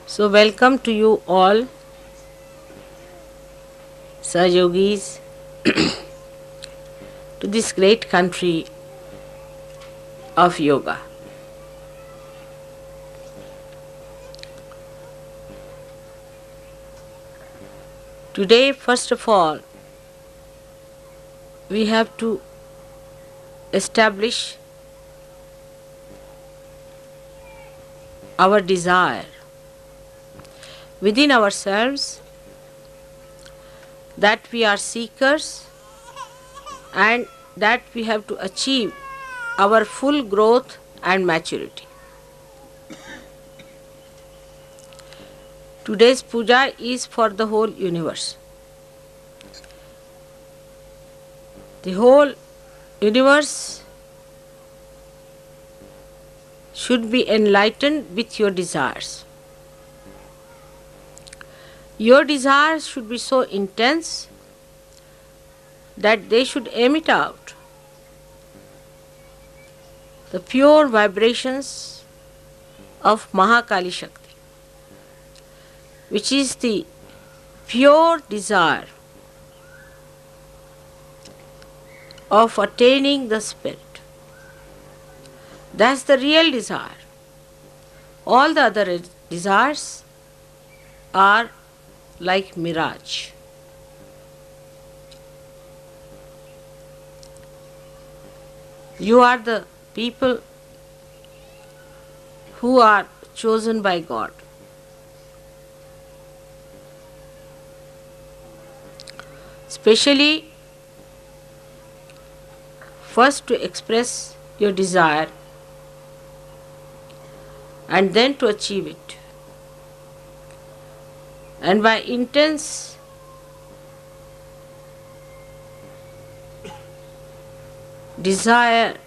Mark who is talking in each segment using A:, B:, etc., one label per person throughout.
A: So, welcome to you all, Sahayogis, to this great country of yoga. Today, first of all, we have to establish our desire within ourselves that we are seekers and that we have to achieve our full growth and maturity. Today's puja is for the whole universe. The whole universe should be enlightened with your desires. Your desires should be so intense that they should emit out the pure vibrations of Mahakali Shakti, which is the pure desire of attaining the spirit. That's the real desire. All the other desires are like mirage. You are the people who are chosen by God. Especially, first to express your desire and then to achieve it. And by intense desire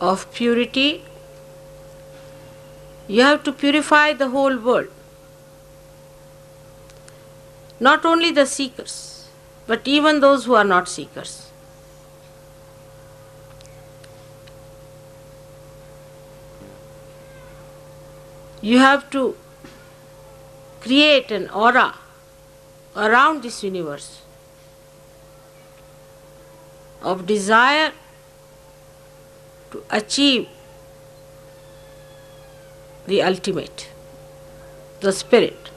A: of purity, you have to purify the whole world. Not only the seekers, but even those who are not seekers. You have to create an aura around this universe of desire to achieve the ultimate, the spirit.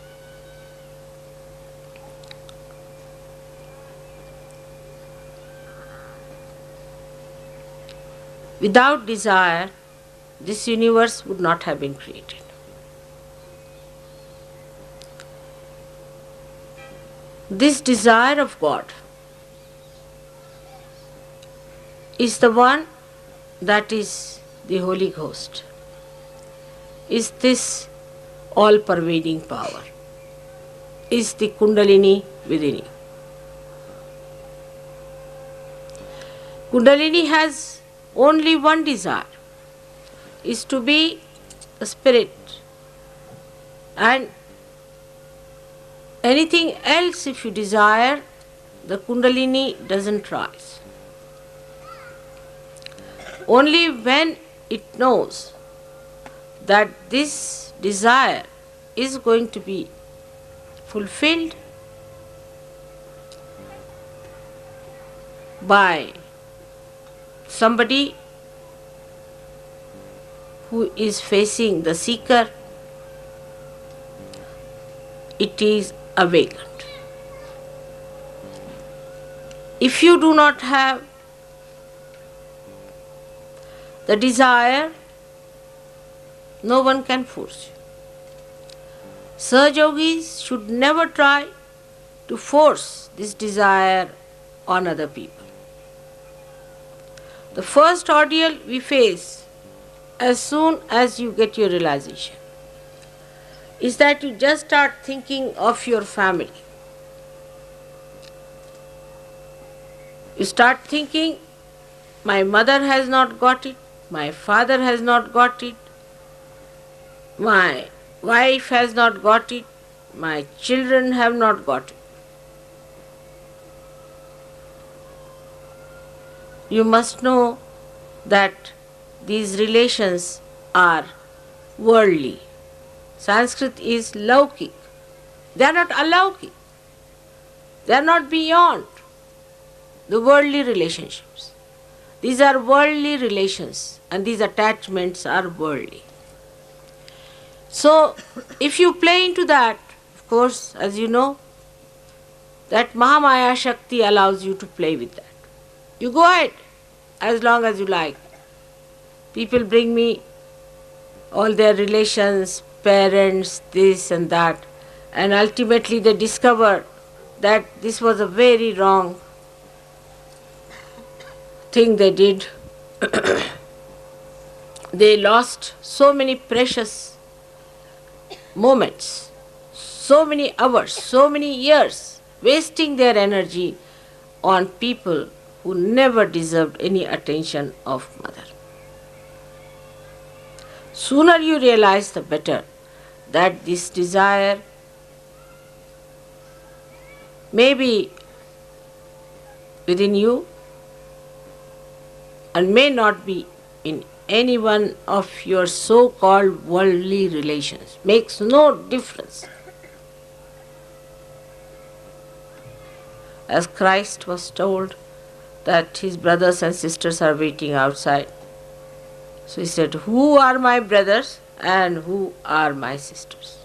A: Without desire, this universe would not have been created. This desire of God is the one that is the Holy Ghost, is this all-pervading power, is the Kundalini within you. Kundalini has only one desire, is to be a spirit, and anything else if you desire, the Kundalini doesn't rise. Only when it knows that this desire is going to be fulfilled by somebody who is facing the seeker, it is awakened. If you do not have the desire, no one can force you. Sahayogis should never try to force this desire on other people. The first ordeal we face as soon as you get your realization is that you just start thinking of your family. You start thinking, my mother has not got it, my father has not got it, my wife has not got it, my children have not got it. You must know that these relations are worldly, Sanskrit is Laukik. They are not alaukik. They are not beyond the worldly relationships. These are worldly relations and these attachments are worldly. So, if you play into that, of course, as you know, that Mahamaya Shakti allows you to play with that. You go ahead as long as you like. People bring me all their relations, parents, this and that, and ultimately they discover that this was a very wrong thing they did. They lost so many precious moments, so many hours, so many years, wasting their energy on people who never deserved any attention of mother. Sooner you realize, the better, that this desire may be within you and may not be in any one of your so-called worldly relations. Makes no difference. As Christ was told that his brothers and sisters are waiting outside, so he said, who are my brothers and who are my sisters?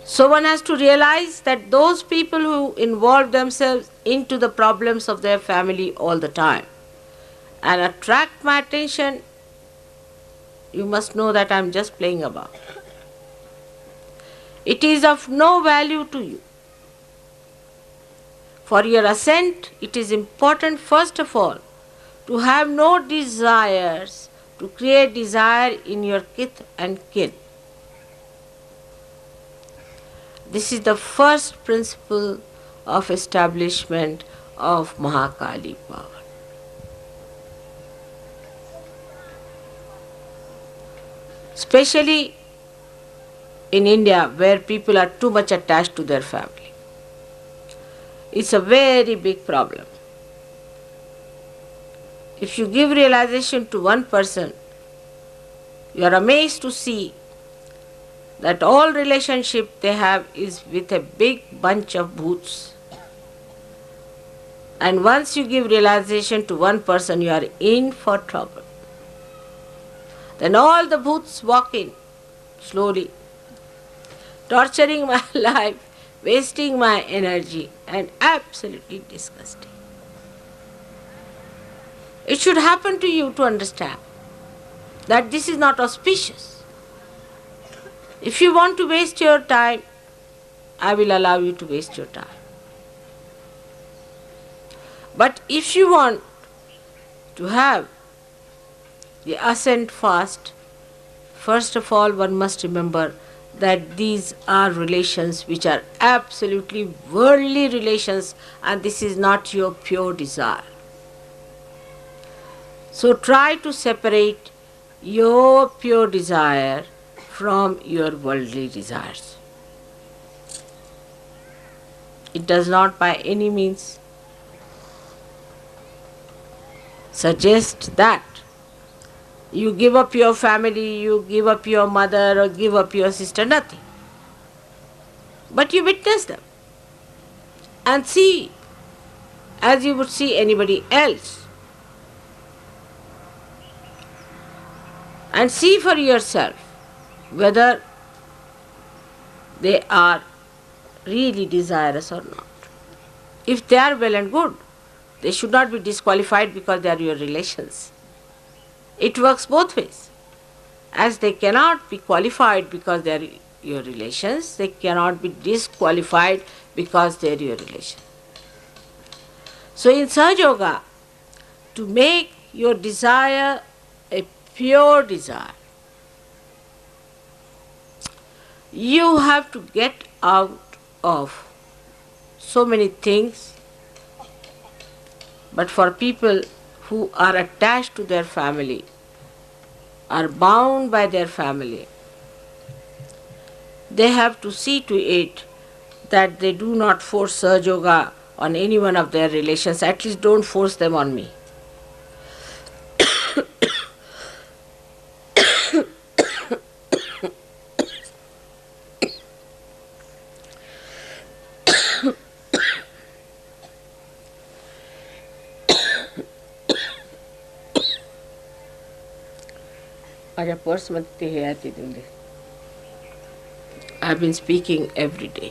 A: So one has to realize that those people who involve themselves into the problems of their family all the time and attract my attention, you must know that I am just playing about. It is of no value to you. For your ascent, it is important, first of all, to have no desires, to create desire in your kith and kin. This is the first principle of establishment of Mahakali power. Especially in India, where people are too much attached to their family. It's a very big problem. If you give realization to one person, you are amazed to see that all relationship they have is with a big bunch of bhoots. And once you give realization to one person, you are in for trouble. Then all the bhoots walk in slowly, torturing my life, wasting my energy, and absolutely disgusting. It should happen to you to understand that this is not auspicious. If you want to waste your time, I will allow you to waste your time. But if you want to have the ascent fast, first of all, one must remember that these are relations which are absolutely worldly relations, and this is not your pure desire. So try to separate your pure desire from your worldly desires. It does not by any means suggest that you give up your family, you give up your mother or give up your sister, nothing. But you witness them and see as you would see anybody else. And see for yourself whether they are really desirous or not. If they are well and good, they should not be disqualified because they are your relations. It works both ways. As they cannot be qualified because they are your relations, they cannot be disqualified because they are your relations. So in Sahaja Yoga, to make your desire a pure desire, you have to get out of so many things. But for people who are attached to their family, are bound by their family, they have to see to it that they do not force Sahaja Yoga on any one of their relations. At least don't force them on me. माझ्या पर्समध्ये ते हे आहे ते देऊन दे. I have been speaking every day.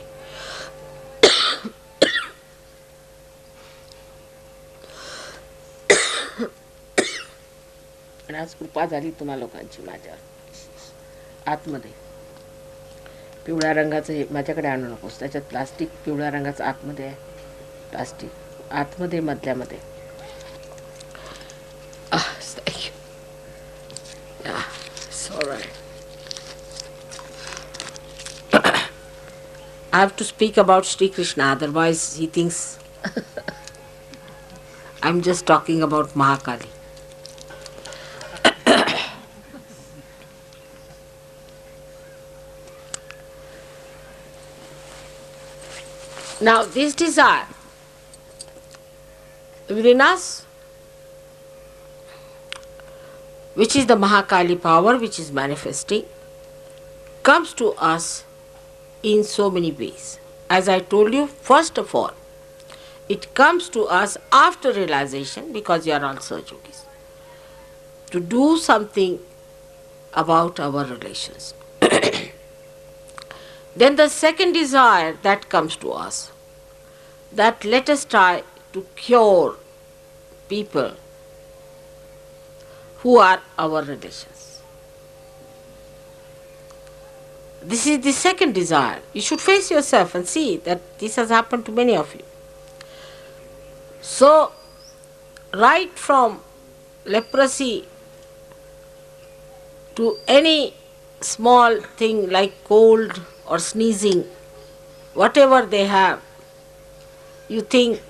A: आणि आज कृपा झाली तुम्हा लोकांची माझ्यावर. आतमध्ये पिवळ्या रंगाचं हे माझ्याकडे आणू नकोस. त्याच्यात प्लास्टिक पिवळ्या रंगाचं आतमध्ये आहे. प्लास्टिक आतमध्ये मधल्यामध्ये. Thank you. Yeah, it's all right. I have to speak about Sri Krishna, otherwise he thinks I'm just talking about Mahakali. Now, this desire within us, which is the Mahakali power which is manifesting, comes to us in so many ways. As I told you, first of all, it comes to us after realization, because you are all Sahaja Yogis, to do something about our relations. Then the second desire that comes to us, that let us try to cure people who are our relations. This is the second desire. You should face yourself and see that this has happened to many of you. So, right from leprosy to any small thing like cold or sneezing, whatever they have, you think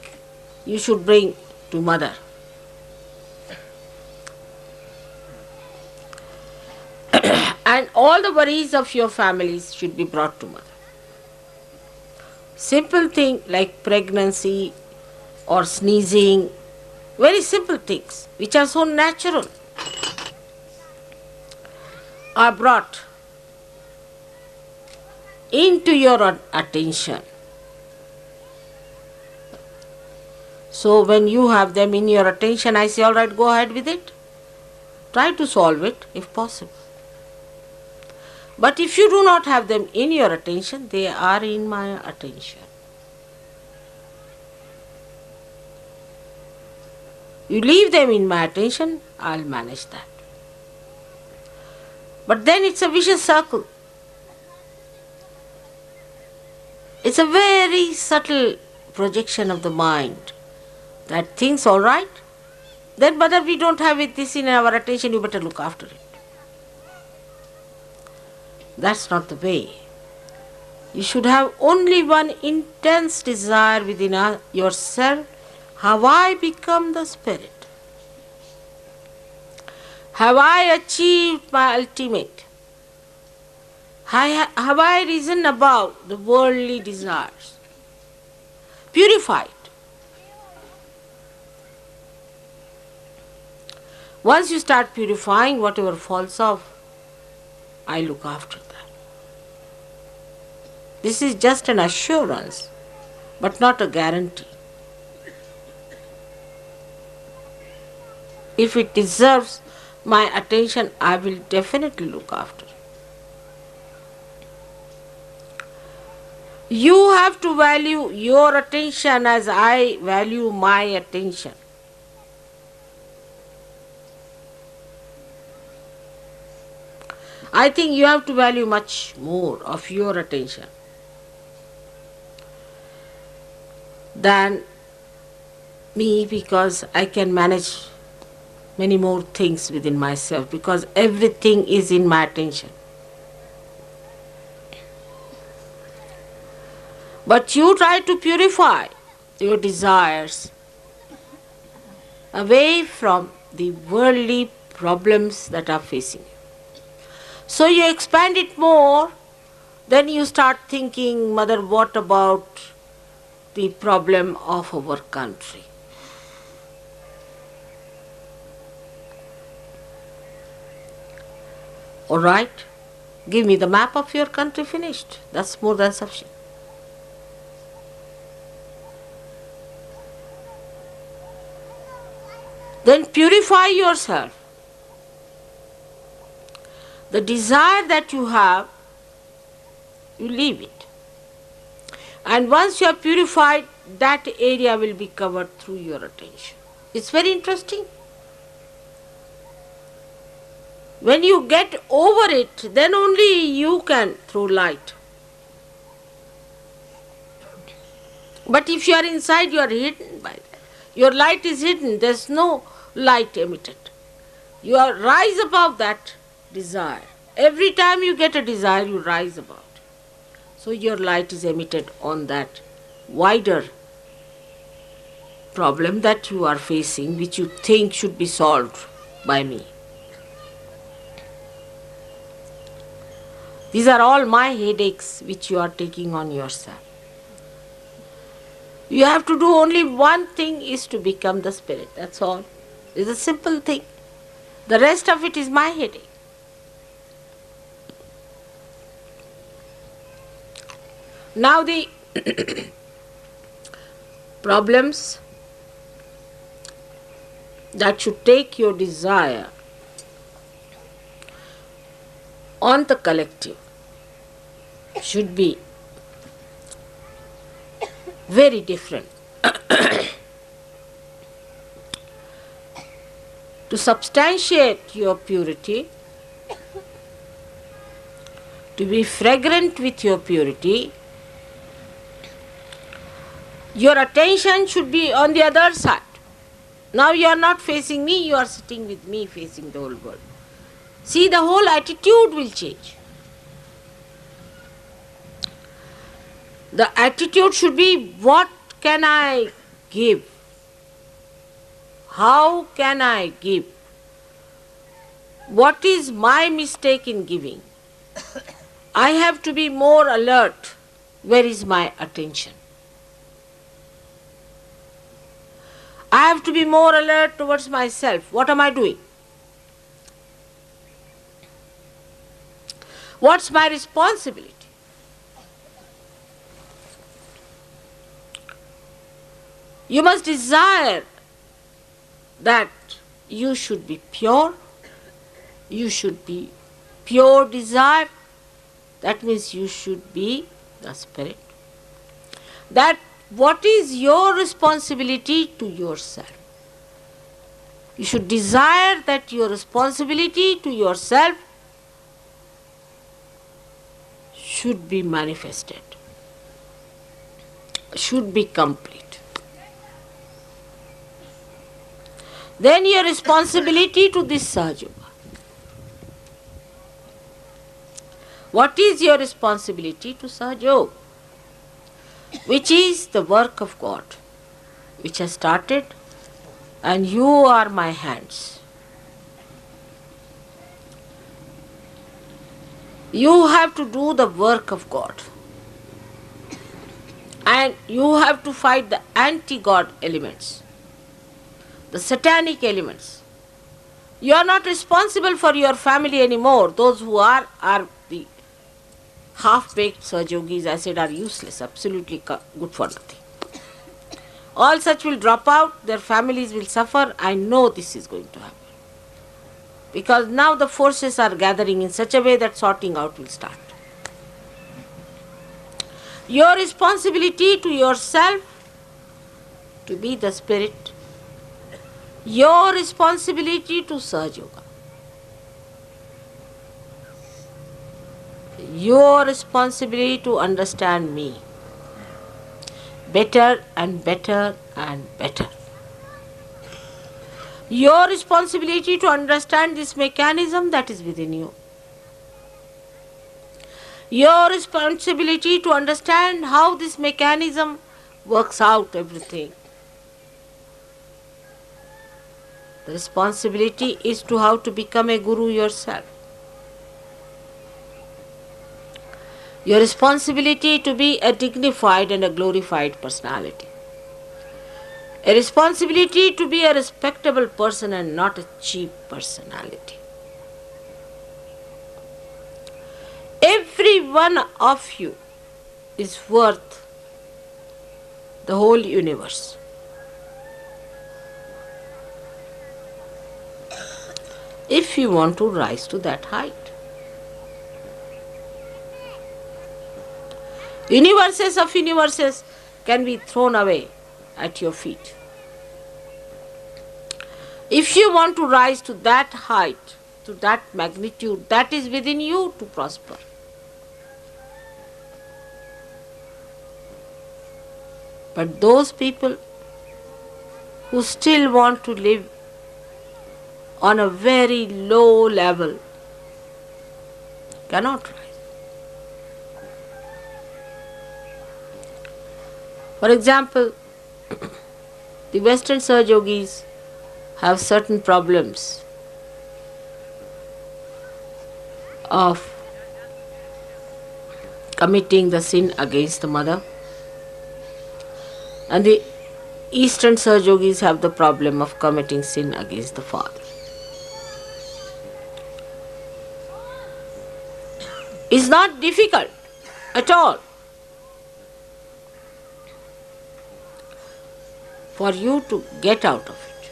A: you should bring to mother. And all the worries of your families should be brought to mother. Simple thing like pregnancy or sneezing, very simple things which are so natural, are brought into your attention. So when you have them in your attention, I say, all right, go ahead with it. Try to solve it if possible. But if you do not have them in your attention, they are in my attention. You leave them in my attention, I'll manage that. But then it's a vicious circle. It's a very subtle projection of the mind that thinks, all right, then mother, we don't have this in our attention, you better look after it. That's not the way. You should have only one intense desire within yourself. Have I become the spirit? Have I achieved my ultimate? Have I risen above the worldly desires? Purified. Once you start purifying, whatever falls off, I look after that. This is just an assurance, but not a guarantee. If it deserves my attention, I will definitely look after it. You have to value your attention as I value my attention. I think you have to value much more of your attention than me, because I can manage many more things within myself, because everything is in my attention. But you try to purify your desires away from the worldly problems that are facing you. So you expand it more, then you start thinking, Mother, what about the problem of our country? All right, give me the map of your country, finished. That's more than sufficient. Then purify yourself. The desire that you have, you leave it. And once you are purified, that area will be covered through your attention. It's very interesting. When you get over it, then only you can throw light. But if you are inside, you are hidden by that. Your light is hidden, there is no light emitted. You are rise above that desire. Every time you get a desire, you rise above it. So your light is emitted on that wider problem that you are facing, which you think should be solved by me. These are all my headaches which you are taking on yourself. You have to do only one thing, is to become the spirit. That's all. It's a simple thing. The rest of it is my headache. Now the problems that should take your desire on the collective should be very different. To substantiate your purity, to be fragrant with your purity, your attention should be on the other side. Now you are not facing me, you are sitting with me facing the whole world. See, the whole attitude will change. The attitude should be, what can I give? How can I give? What is my mistake in giving? I have to be more alert. Where is my attention? I have to be more alert towards myself. What am I doing? What's my responsibility? You must desire that you should be pure. You should be pure desire. That means you should be the spirit. That what is your responsibility to yourself? You should desire that your responsibility to yourself should be manifested, should be complete. Then your responsibility to this Sahaja. What is your responsibility to Sahaja? Which is the work of God, which has started, and you are my hands. You have to do the work of God. And you have to fight the anti-God elements, the satanic elements. You are not responsible for your family anymore. Those who are the half-baked Sahajogis, I said, are useless, absolutely good for nothing. All such will drop out, their families will suffer. I know this is going to happen. Because now the forces are gathering in such a way that sorting out will start. Your responsibility to yourself to be the spirit. Your responsibility to Sahajoga. Your responsibility to understand me better and better and better. Your responsibility to understand this mechanism that is within you. Your responsibility to understand how this mechanism works out everything. The responsibility is to how to become a guru yourself. Your responsibility to be a dignified and a glorified personality. A responsibility to be a respectable person and not a cheap personality. Every one of you is worth the whole universe. If you want to rise to that height. Universes of universes can be thrown away at your feet. If you want to rise to that height, to that magnitude, that is within you to prosper. But those people who still want to live on a very low level cannot rise. For example, the Western Sahaja Yogis have certain problems of committing the sin against the mother, and the Eastern Sahaja Yogis have the problem of committing sin against the father. It's not difficult at all for you to get out of it.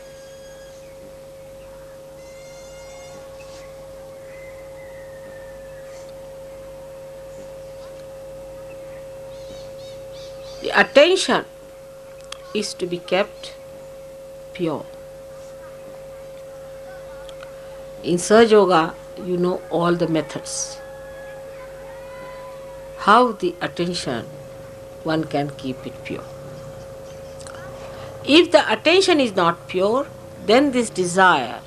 A: The attention is to be kept pure. In Sahaja Yoga, you know all the methods. How the attention one can keep it pure. If the attention is not pure, then this desire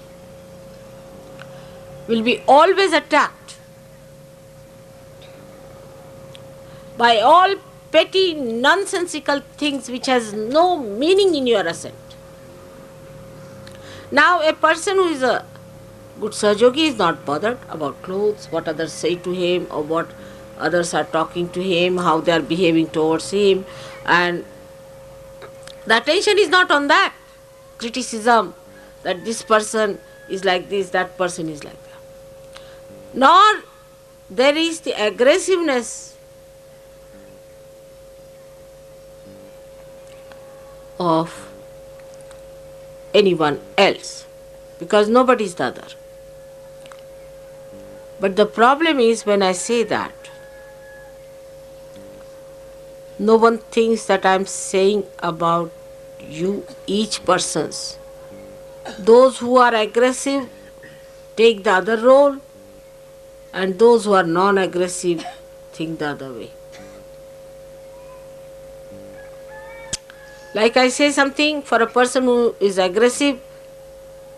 A: will be always attacked by all petty nonsensical things which has no meaning in your ascent. Now a person who is a good Sahaja Yogi is not bothered about clothes, what others say to him or what others are talking to him, how they are behaving towards him, and the attention is not on that. Criticism that this person is like this, that person is like that. Nor there is the aggressiveness of anyone else, because nobody is the other. But the problem is when I say that, no one thinks that I am saying about you, each person's. Those who are aggressive take the other role, and those who are non-aggressive think the other way. Like I say something, for a person who is aggressive,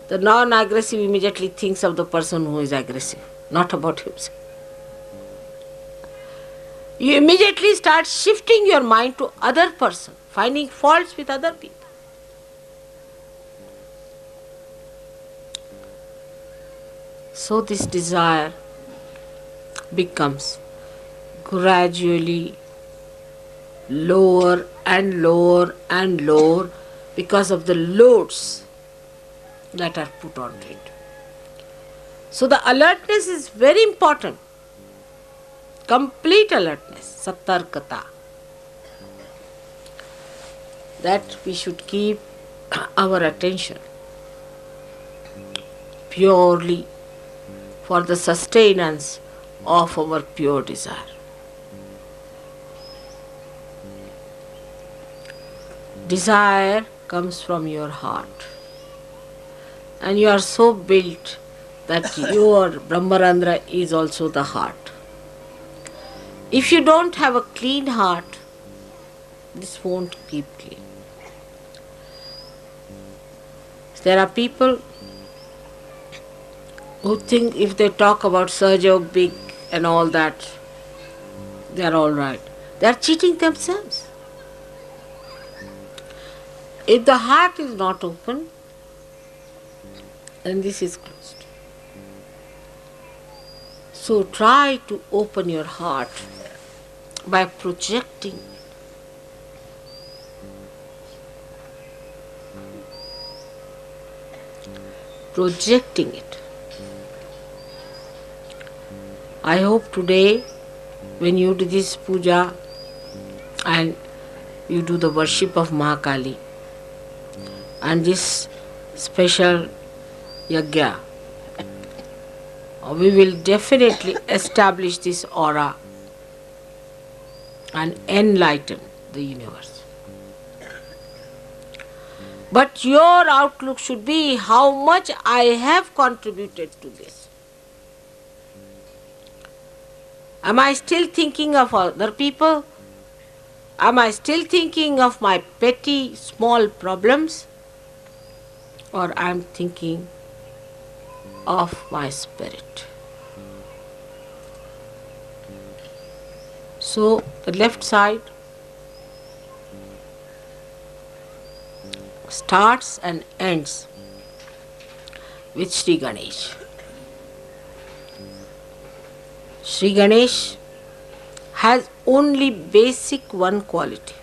A: the non-aggressive immediately thinks of the person who is aggressive, not about himself. You immediately start shifting your mind to other person, finding faults with other people. So this desire becomes gradually lower and lower and lower because of the loads that are put onto it. So the alertness is very important. Complete alertness, satarkata. That we should keep our attention purely for the sustenance of our pure desire. Desire comes from your heart, and you are so built that your Brahmarandra is also the heart. If you don't have a clean heart, this won't keep clean. There are people who think if they talk about Sahaja Yoga big and all that, they are all right. They are cheating themselves. If the heart is not open, then this is closed. So try to open your heart by projecting it. I hope today when you do this puja and you do the worship of Mahakali and this special yajna, we will definitely establish this aura and enlighten the universe. But your outlook should be how much I have contributed to this. Am I still thinking of other people? Am I still thinking of my petty small problems? Or I am thinking of my spirit? So the left side starts and ends with Sri Ganesh. Sri Ganesh has only basic one quality,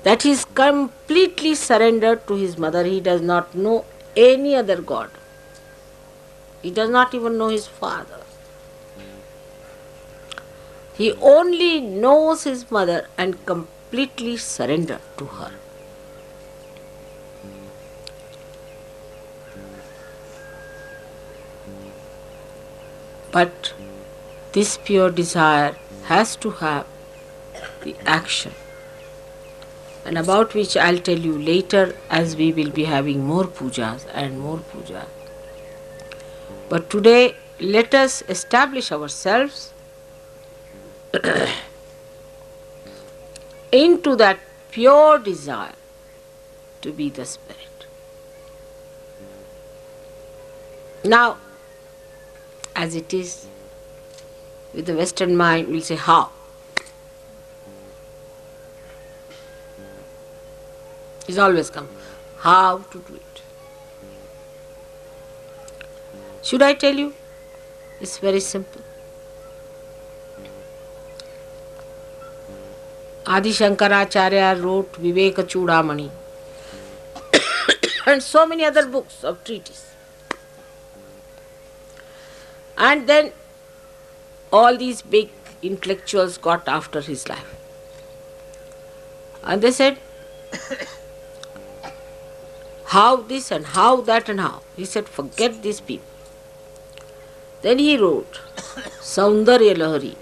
A: that he is completely surrendered to his mother. He does not know any other god. He does not even know his father. He only knows his mother and completely surrendered to her. But this pure desire has to have the action, and about which I'll tell you later, as we will be having more pujas and more pujas. But today, let us establish ourselves into that pure desire to be the Spirit. Now, as it is with the Western mind, we'll say how. It's always come. How to do it. Should I tell you? It's very simple. Adi Shankaracharya wrote Viveka Chudamani and so many other books of treatises. And then all these big intellectuals got after his life. And they said, how this and how that and how. He said, forget these people. Then he wrote Saundarya Lahari,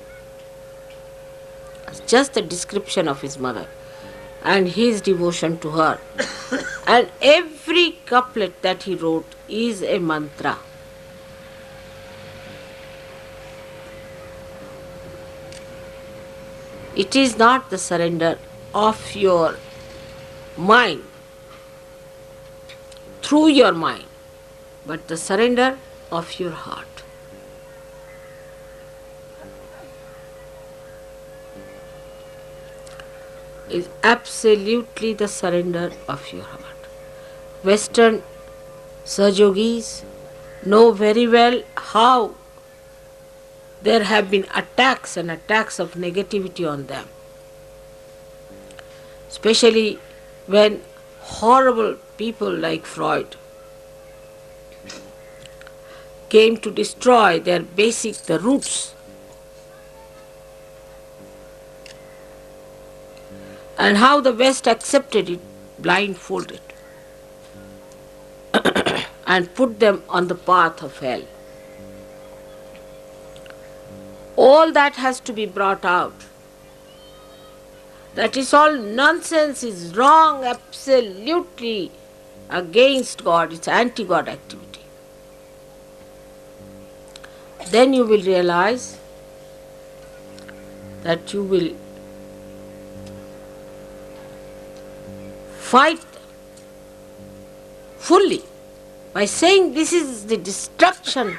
A: just a description of his mother and his devotion to her. And every couplet that he wrote is a mantra. It is not the surrender of your mind, through your mind, but the surrender of your heart. Is absolutely the surrender of your heart. Western Sahajogis know very well how there have been attacks and attacks of negativity on them. Especially when horrible people like Freud came to destroy their basic, the roots. And how the West accepted it, blindfolded, and put them on the path of hell. All that has to be brought out. That is all nonsense, is wrong, absolutely against God, it's anti-God activity. Then you will realize that you will fight fully by saying this is the destruction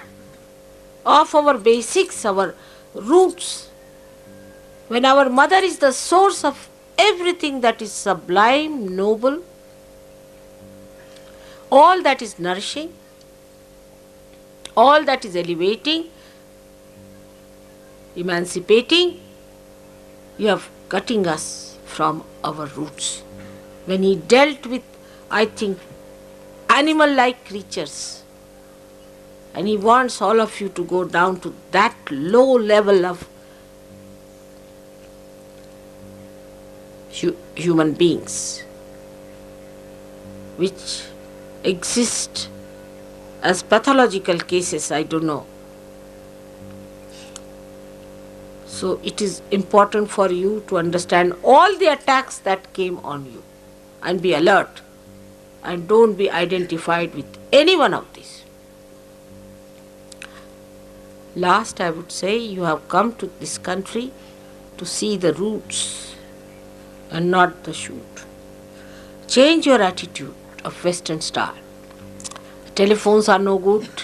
A: of our basics, our roots. When our mother is the source of everything that is sublime, noble, all that is nourishing, all that is elevating, emancipating, you are cutting us from our roots. When he dealt with, I think, animal-like creatures, and he wants all of you to go down to that low level of human beings, which exist as pathological cases, I don't know. So it is important for you to understand all the attacks that came on you and be alert and don't be identified with any one of these. Last, I would say you have come to this country to see the roots and not the shoot. Change your attitude of Western style. Telephones are no good.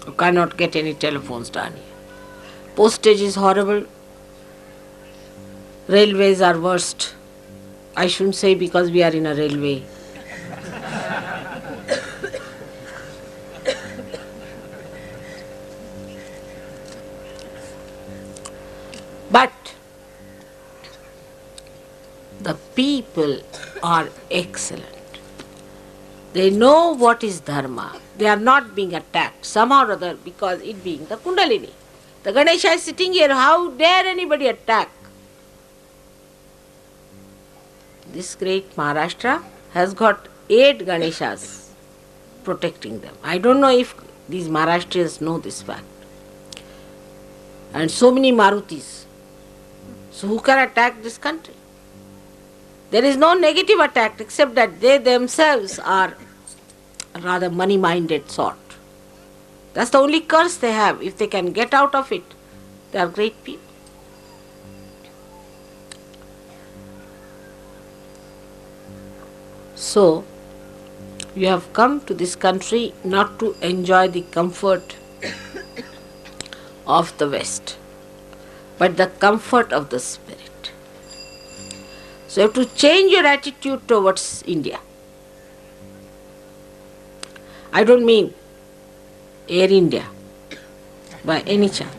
A: You cannot get any telephones done here. Postage is horrible. Railways are worst. I shouldn't say because we are in a railway. But the people are excellent. They know what is dharma. They are not being attacked somehow or other because it being the Kundalini. The Ganesha is sitting here. How dare anybody attack? This great Maharashtra has got 8 Ganeshas protecting them. I don't know if these Maharashtrians know this fact. And so many Marutis. So who can attack this country? There is no negative attack except that they themselves are a rather money-minded sort. That's the only curse they have. If they can get out of it, they are great people. So, you have come to this country not to enjoy the comfort of the West, but the comfort of the spirit. So you have to change your attitude towards India. I don't mean Air India by any chance.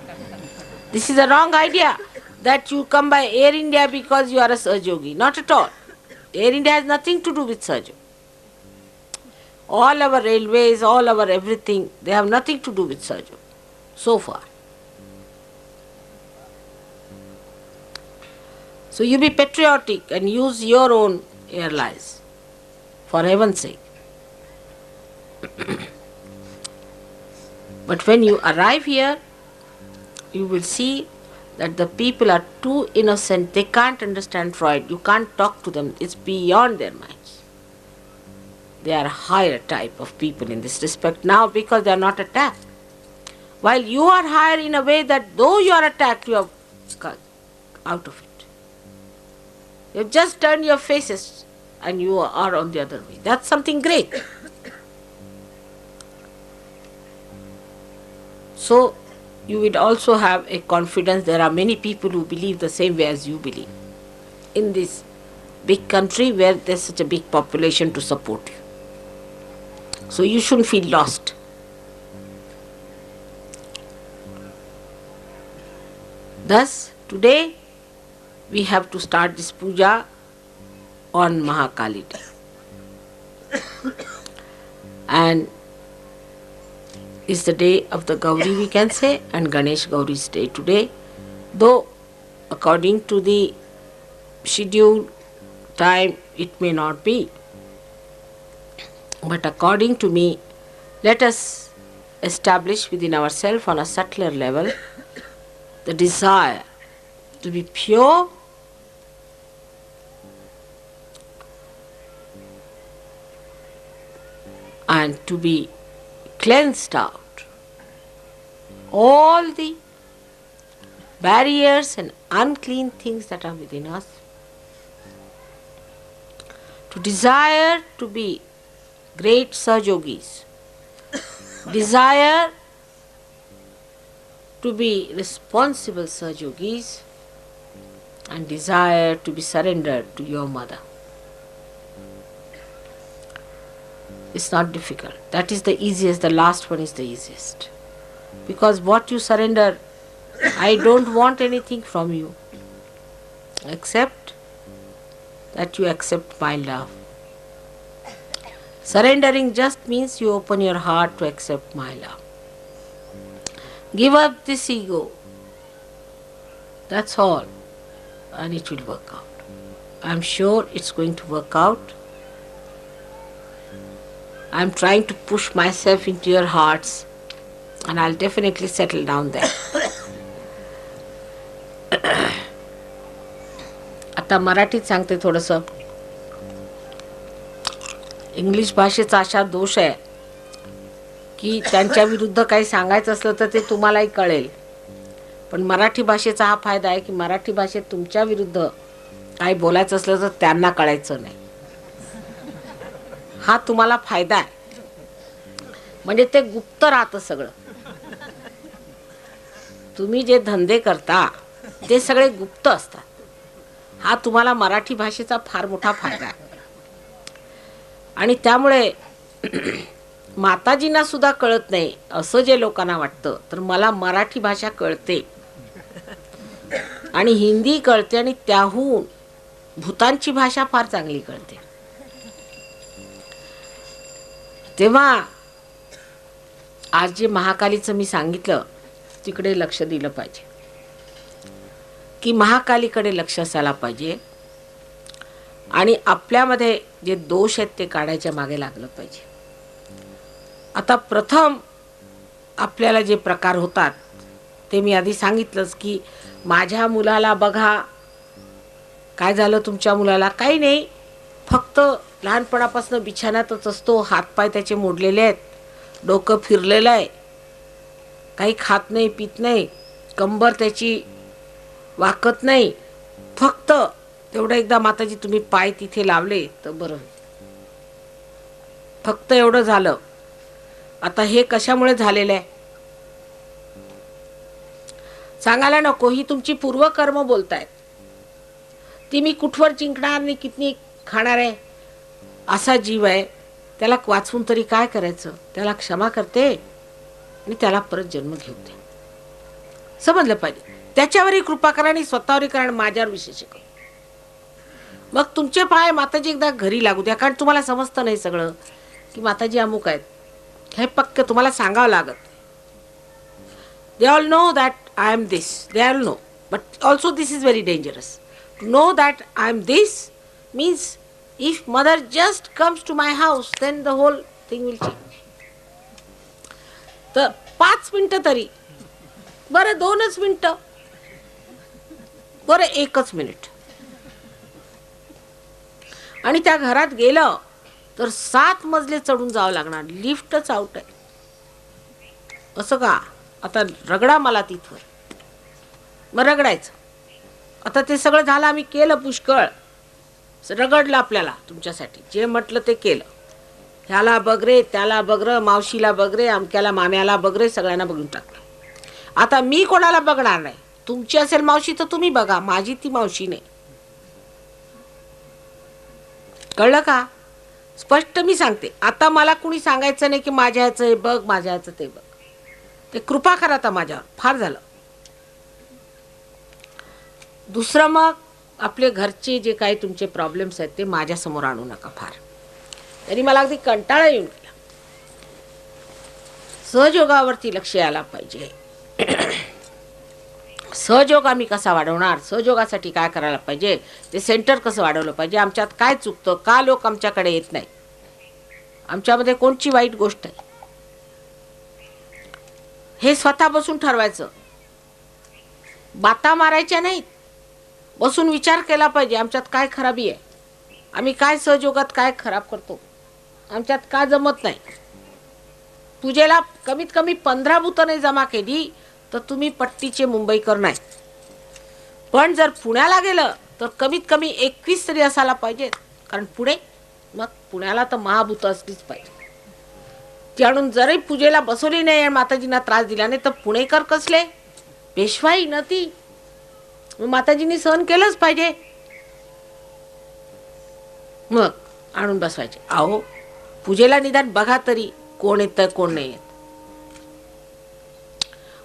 A: This is a wrong idea that you come by Air India because you are a Sahajogi. Not at all. Air India has nothing to do with Sahajogi. All our railways, all our everything, they have nothing to do with Sahajogi so far. So you be patriotic and use your own airlines, for heaven's sake. But when you arrive here, you will see that the people are too innocent. They can't understand Freud. You can't talk to them. It's beyond their minds. They are a higher type of people in this respect now because they are not attacked. While you are higher in a way that though you are attacked, you are out of it. You have just turned your faces and you are on the other way. That's something great. So, you would also have a confidence. There are many people who believe the same way as you believe in this big country where there's such a big population to support you. So, you shouldn't feel lost. Thus, today we have to start this puja on Mahakali day. And is the day of the Gauri, we can say, and Ganesh Gauri's day today. Though according to the scheduled time it may not be. But according to me, let us establish within ourselves on a subtler level the desire to be pure and to be cleansed out all the barriers and unclean things that are within us, to desire to be great Sahajogis, desire to be responsible Sahajogis, and desire to be surrendered to your mother. It's not difficult. That is the easiest. The last one is the easiest. Because what you surrender, I don't want anything from you except that you accept my love. Surrendering just means you open your heart to accept my love. Give up this ego. That's all. And it will work out. I'm sure it's going to work out. I'm trying to push myself into your hearts and I'll definitely settle down there. आता मराठीत सांगते थोडंसं. English भाषेचा अशा दोष आहे की त्यांच्या विरुद्ध काही सांगायचं असलं तर ते तुम्हालाही कळेल, पण मराठी भाषेचा हा फायदा आहे की मराठी भाषेत तुमच्या विरुद्ध काही बोलायचं असलं तर त्यांना कळायचं नाही. हा तुम्हाला फायदा आहे. म्हणजे ते गुप्त राहतं सगळं. तुम्ही जे धंदे करता ते सगळे गुप्त असतात. हा तुम्हाला मराठी भाषेचा फार मोठा फायदा आहे. आणि त्यामुळे माताजींना सुद्धा कळत नाही असं जे लोकांना वाटतं, तर मला मराठी भाषा कळते आणि हिंदी कळते आणि त्याहून भूतांची भाषा फार चांगली कळते. तेव्हा आज जे महाकालीचं मी सांगितलं तिकडे लक्ष दिलं पाहिजे, की महाकालीकडे लक्ष असायला पाहिजे आणि आपल्यामध्ये जे दोष आहेत ते काढायच्या मागे लागलं पाहिजे. आता प्रथम आपल्याला जे प्रकार होतात ते मी आधी सांगितलंच, की माझ्या मुलाला बघा, काय झालं तुमच्या मुलाला? काही नाही, फक्त लहानपणापासून बिछाण्यातच असतो, हातपाय त्याचे मोडलेले आहेत, डोकं फिरलेलं आहे, काही खात नाही पित नाही, कंबर त्याची वाकत नाही, फक्त तेवढं एकदा माताजी तुम्ही पाय तिथे लावले तर बरं, फक्त एवढं झालं. आता हे कशामुळे झालेलं आहे सांगायला नको. ही तुमची पूर्वकर्म बोलतायत. ती मी कुठवर जिंकणार नाही, किती खाणार आहे, असा जीव आहे. त्याला वाचवून तरी काय करायचं? त्याला क्षमा करते आणि त्याला परत जन्म घेऊ दे. समजलं पाहिजे. त्याच्यावरही कृपा करा आणि स्वतःवरही करा आणि माझ्यावर विशेष करा. मग तुमचे पाय माताजी एकदा घरी लागू द्या, कारण तुम्हाला समजतं नाही सगळं की माताजी अमुक आहेत. हे पक्क तुम्हाला सांगावं लागत. They all know that I am this, they all know, but also this is very dangerous. To know that I am this means if mother just comes to my house then the whole thing will change. तर 5 मिनिटं तरी, बरं 2च मिनिटं, बरं 1च minute, आणि त्या घरात गेलं तर 7 मजले चढून जावं लागणार. लिफ्टच आउट आहे. असं का? आता रगडा मला तिथवर. मग रगडायचं. आता ते सगळं झालं, आम्ही केलं पुष्कळ, रगडलं आपल्याला तुमच्यासाठी, जे म्हटलं ते केलं. ह्याला बघ रे, त्याला बघ रे, मावशीला बघ रे, अमक्याला माम्याला बघ रे, सगळ्यांना बघून टाकलं. आता मी कोणाला बघणार नाही. तुमची असेल मावशी तर तुम्ही बघा, माझी ती मावशी नाही. कळलं का? स्पष्ट मी सांगते. आता मला कुणी सांगायचं नाही की माझ्या ह्याचं हे बघ, माझ्या ह्याचं ते बघ. ते कृपा करा आता माझ्यावर, फार झालं. दुसरं, मग आपले घरचे जे काही तुमचे प्रॉब्लेम्स आहेत ते माझ्यासमोर आणू नका फार. तरी मला अगदी कंटाळा येऊन गेला. सहयोगावरती लक्ष यायला पाहिजे. सहयोग आम्ही कसा वाढवणार, सहयोगासाठी काय करायला पाहिजे, ते सेंटर कसं वाढवलं पाहिजे, आमच्यात काय चुकतं, का लोक आमच्याकडे येत नाही, आमच्यामध्ये कोणची वाईट गोष्ट आहे, हे स्वतः बसून ठरवायचं. बाता मारायच्या नाहीत, बसून विचार केला पाहिजे. आमच्यात काय खराबी आहे, आम्ही काय सहयोगात काय खराब करतो, आमच्यात का जमत नाही. पूजेला कमीत कमी 15 भूतं नाही जमा केली तर तुम्ही पट्टीचे मुंबईकर नाही. पण जर पुण्याला गेलं तर कमीत कमी 21 तरी असायला पाहिजेत, कारण पुणे, मग पुण्याला तर महाभूत असलीच पाहिजे. ती आणून जरी पूजेला बसवली नाही आणि माताजींना त्रास दिला नाही तर पुणेकर कसले? पेशवाई न ती, माताजींनी सहन केलंच पाहिजे. मग आणून बसवायचे. अहो पूजेला निदान बघा तरी कोण येतं कोण नाही येत.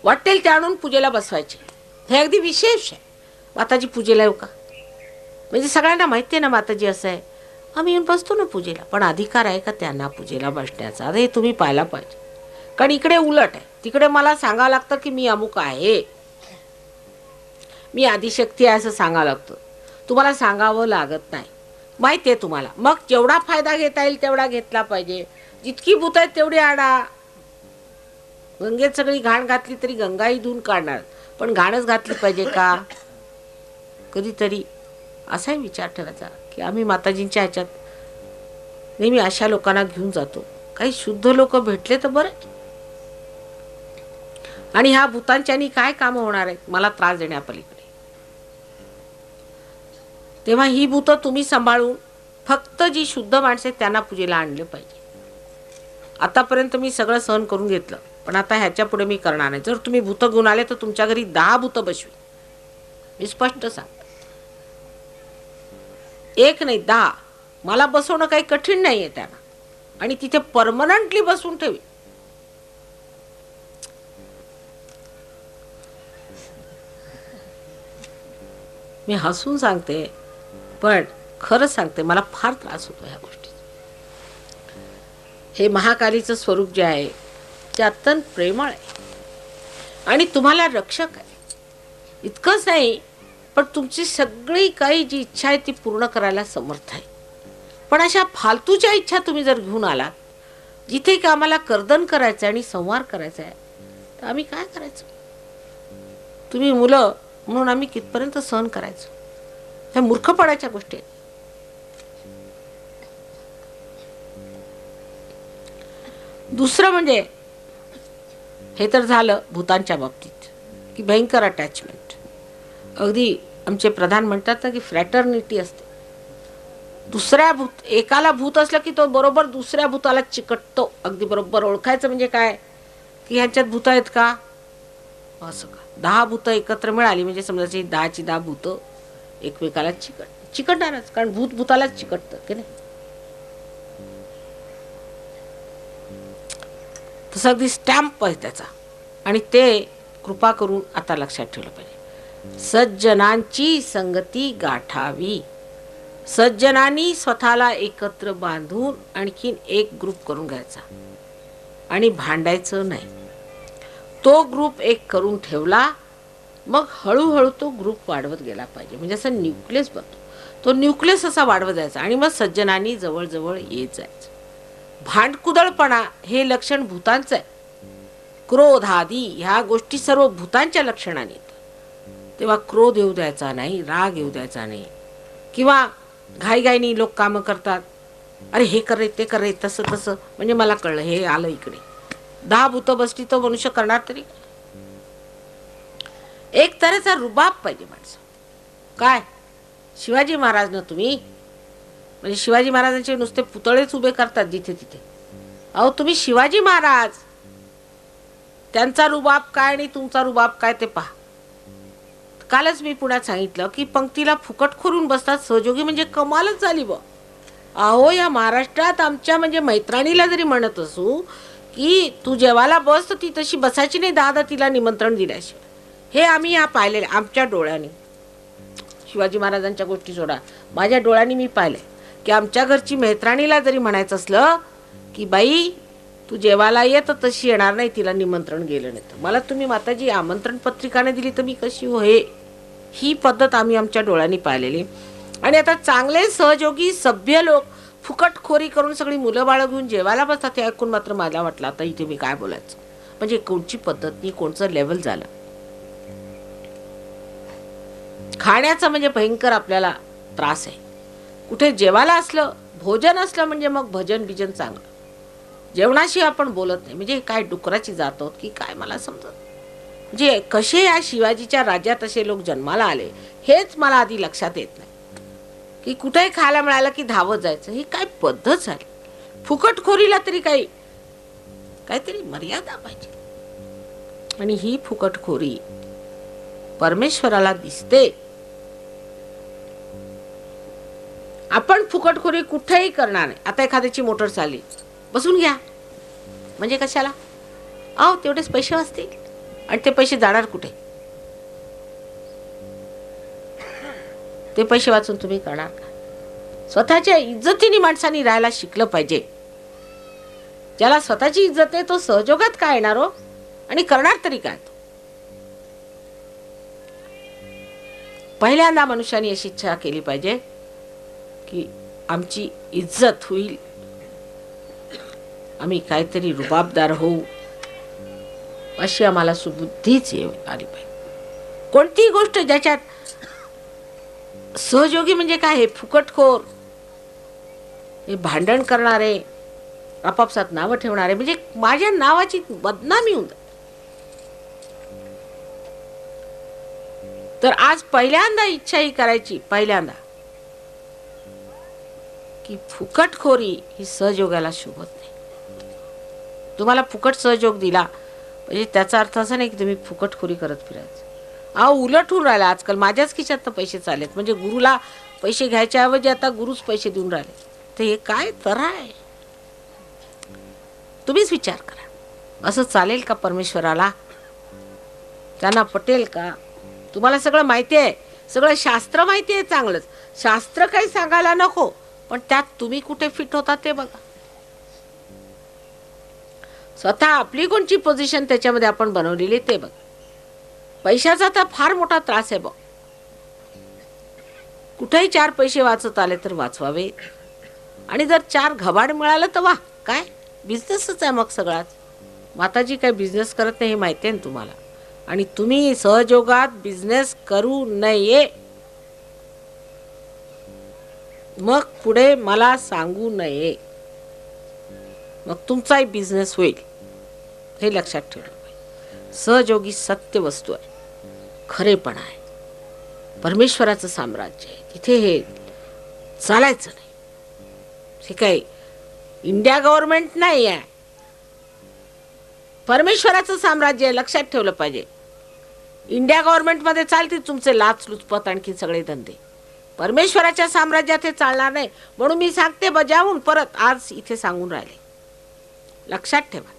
A: वाटेल ते आणून पूजेला बसवायचे. हे अगदी विशेष आहे. माताजी पूजेला येऊ का, म्हणजे सगळ्यांना माहिती आहे ना माताजी असं आहे. आम्ही येऊन बसतो ना पूजेला, पण अधिकार आहे का त्यांना पूजेला बसण्याचा? हे तुम्ही पाहायला पाहिजे. कारण इकडे उलट आहे. तिकडे मला सांगावं लागतं की मी अमुक आहे, मी आदिशक्ती आहे असं सांगावं लागतं. तुम्हाला सांगावं लागत नाही, माहिती आहे तुम्हाला. मग जेवढा फायदा घेता येईल तेवढा घेतला पाहिजे. जितकी भूत आहेत तेवढी आणा. गंगेत सगळी घाण घातली तरी गंगाही धुवून काढणार, पण घाणच घातली पाहिजे का? कधीतरी असाही विचार ठेवायचा की आम्ही माताजींच्या ह्याच्यात नेहमी अशा लोकांना घेऊन जातो, काही शुद्ध लोक भेटले तर बरे. आणि ह्या भूतांच्यानी काय काम होणार आहेत मला त्रास देण्यापलीकडे. तेव्हा ही भूत तुम्ही सांभाळून फक्त जी शुद्ध माणसे त्यांना पूजेला आणले पाहिजे. आतापर्यंत मी सगळं सहन करून घेतलं, पण आता ह्याच्या पुढे मी करणार नाही. जर तुम्ही भूत घेऊन आले तर तुमच्या घरी 10 भूत बसवी. मी स्पष्ट सांग, एक नाही 10. मला बसवणं काही कठीण नाहीये त्यांना, आणि तिथे परमनंटली बसून ठेवी. मी हसून सांगते, पण खरं सांगते, मला फार त्रास होतो ह्या गोष्टी. हे महाकालीचं स्वरूप जे आहे ते अत्यंत प्रेमळ आहे आणि तुम्हाला रक्षक आहे. इतकंच नाही, पण तुमची सगळी काही जी इच्छा आहे ती पूर्ण करायला समर्थ आहे. पण अशा फालतूच्या इच्छा तुम्ही जर घेऊन आलात, जिथे की आम्हाला कर्दन करायचं आणि संहार करायचा आहे, तर आम्ही काय करायचं? तुम्ही मुलं म्हणून आम्ही कितपर्यंत सहन करायचं? ह्या मूर्खपणाच्या गोष्टी आहेत. दुसरं म्हणजे हे तर झालं भूतांच्या बाबतीत की भयंकर अटॅचमेंट. अगदी आमचे प्रधान म्हणतात ना की फ्रॅटर्निटी असते. दुसऱ्या भूत, एकाला भूत असलं की तो बरोबर दुसऱ्या भूताला चिकटतो. अगदी बरोबर ओळखायचं म्हणजे काय की ह्यांच्यात भूत आहेत का, असं का. 10 भूत एकत्र मिळाली म्हणजे समजायची 10ची 10 भूत एकमेकाला चिकटणारच, कारण भूत भूतालाच चिकटतं की नाही. तसं अगदी स्टॅम्प आहे त्याचा. आणि ते कृपा करून आता लक्षात ठेवलं पाहिजे. सज्जनांची संगती गाठावी. सज्जनांनी स्वतःला एकत्र बांधून आणखीन एक ग्रुप करून घ्यायचा आणि भांडायचं नाही. तो ग्रुप एक करून ठेवला, मग हळूहळू तो ग्रुप वाढवत गेला पाहिजे. म्हणजे असं न्यूक्लियस बनतो. तो न्यूक्लियस असा वाढवत जायचा आणि मग सज्जनांनी जवळजवळ येत जायचं. भांडकुदळपणा हे लक्षण भूतांचं आहे. क्रोध आदी ह्या गोष्टी सर्व भूतांच्या लक्षणाने येतात. तेव्हा क्रोध येऊ द्यायचा नाही, राग येऊ द्यायचा नाही. किंवा घाईघाईनी लोक कामं करतात, अरे हे कर रे, ते कर रे, तसं तसं, म्हणजे मला कळलं हे आलं इकडे. 10 भूत बसली तर मनुष्य करणार तरी. एक तऱ्हेचा रुबाब पाहिजे माणसं. काय शिवाजी महाराज ना तुम्ही, म्हणजे शिवाजी महाराजांचे नुसते पुतळेच उभे करतात जिथे तिथे. अहो तुम्ही शिवाजी महाराज, त्यांचा रुबाब काय आणि तुमचा रुबाब काय ते पहा. कालच मी पुण्यात सांगितलं की पंक्तीला फुकट खोरून बसतात सहयोगी, म्हणजे कमालच झाली बा. अहो या महाराष्ट्रात आमच्या म्हणजे मैत्रिणीला जरी म्हणत असू की तू जेवायला बस, तर ती तशी बसायची नाही 10 तिला निमंत्रण दिल्याशिवाय. हे आम्ही ह्या पाहिलेले आमच्या डोळ्यांनी. शिवाजी महाराजांच्या गोष्टी सोडा, माझ्या डोळ्यांनी मी पाहिले की आमच्या घरची मैत्रिणीला जरी म्हणायचं असलं की बाई तू जेवायला ये, तर तशी येणार नाही, तिला निमंत्रण गेलं नाही. तर मला तुम्ही माताजी आमंत्रण पत्रिकाने दिली तर मी कशी हो. ही पद्धत आम्ही आमच्या डोळ्यांनी पाहिलेली. आणि आता चांगले सहयोगी सभ्य लोक फुकटखोरी करून सगळी मुलं बाळं घेऊन जेवायला बसतात. ते ऐकून मात्र मला वाटलं आता इथे मी काय बोलायचं. म्हणजे कोणची पद्धत नाही, कोणचं लेवल झालं. खाण्याचं म्हणजे भयंकर आपल्याला त्रास आहे. कुठे जेवायला असलं, भोजन असलं म्हणजे मग भजन बिजन चांगलं. जेवणाशी आपण बोलत नाही, म्हणजे काय डुकराची जात आहोत की काय मला समजत. म्हणजे कसे या शिवाजीच्या राज्यात असे लोक जन्माला आले हेच मला आधी लक्षात येत नाही. की कुठेही खायला मिळालं की धावत जायचं, ही काय पद्धत झाली. फुकटखोरीला तरी काहीतरी मर्यादा पाहिजे. आणि ही फुकटखोरी परमेश्वराला दिसते. आपण फुकटखोरी कुठेही करणार नाही. आता एखाद्याची मोटर चालली, बसून घ्या म्हणजे कशाला. अहो तेवढेच पैसे वाचतील आणि ते पैसे जाणार कुठे. ते पैसे वाचून तुम्ही करणार का. स्वतःच्या इज्जतीने माणसांनी राहायला शिकलं पाहिजे. ज्याला स्वतःची इज्जत आहे तो सहयोगात काय येणार हो, आणि करणार तरी काय. पहिल्यांदा मनुष्याने अशी इच्छा केली पाहिजे की आमची इज्जत होईल, आम्ही काहीतरी रुबाबदार होऊ, अशी आम्हाला सुबुद्धीच आली पाहिजे. कोणतीही गोष्ट ज्याच्यात सहयोगी म्हणजे काय? हे फुकटखोर, हे भांडण करणारे, आपापसात नावं ठेवणारे, म्हणजे माझ्या नावाची बदनामी होऊन. तर आज पहिल्यांदा इच्छा ही करायची, पहिल्यांदा, की फुकटखोरी ही सहयोगाला शोभत नाही. तुम्हाला फुकट सहयोग दिला म्हणजे त्याचा अर्थ असा नाही की तुम्ही फुकटखोरी करत फिरायचं. उलट होऊन राहिला आजकाल. माझ्याच खिशात पैसे चालेत, म्हणजे गुरुला पैसे घ्यायच्या ऐवजी आता गुरुच पैसे देऊन राहिले. तर हे काय तऱ्हा आहे? तुम्हीच विचार करा. असं चालेल का परमेश्वराला? त्यांना पटेल का? तुम्हाला सगळं माहिती आहे, सगळं शास्त्र माहिती आहे चांगलंच. शास्त्र काही सांगायला नको, पण त्यात तुम्ही कुठे फिट होता ते बघा. स्वतः आपली कोणची पोझिशन त्याच्यामध्ये आपण बनवलेली ते बघ. पैशाचा तर फार मोठा त्रास आहे बघ. कुठेही 4 पैसे वाचत आले तर वाचवावे, आणि जर 4 घबाड मिळालं तर वा, काय बिझनेसच आहे मग सगळाच. माताजी काय बिझनेस करत नाही हे माहिती आहे ना तुम्हाला. आणि तुम्ही सहयोगात बिझनेस करू नये. मग पुढे मला सांगू नये, मग तुमचाही बिझनेस होईल, हे लक्षात ठेवलं पाहिजे. सहयोगी सत्य वस्तू आहे, खरेपणा आहे, परमेश्वराचं साम्राज्य आहे. तिथे हे चालायचं नाही. हे काही इंडिया गव्हर्नमेंट नाही आहे, परमेश्वराचं साम्राज्य आहे, लक्षात ठेवलं पाहिजे. इंडिया गव्हर्नमेंटमध्ये चालतील तुमचे लाचलुचपत आणखी सगळे धंदे, परमेश्वराच्या साम्राज्यात हे चालणार नाही. म्हणून मी सांगते बजावून परत आज इथे सांगून राहिले, लक्षात ठेवा.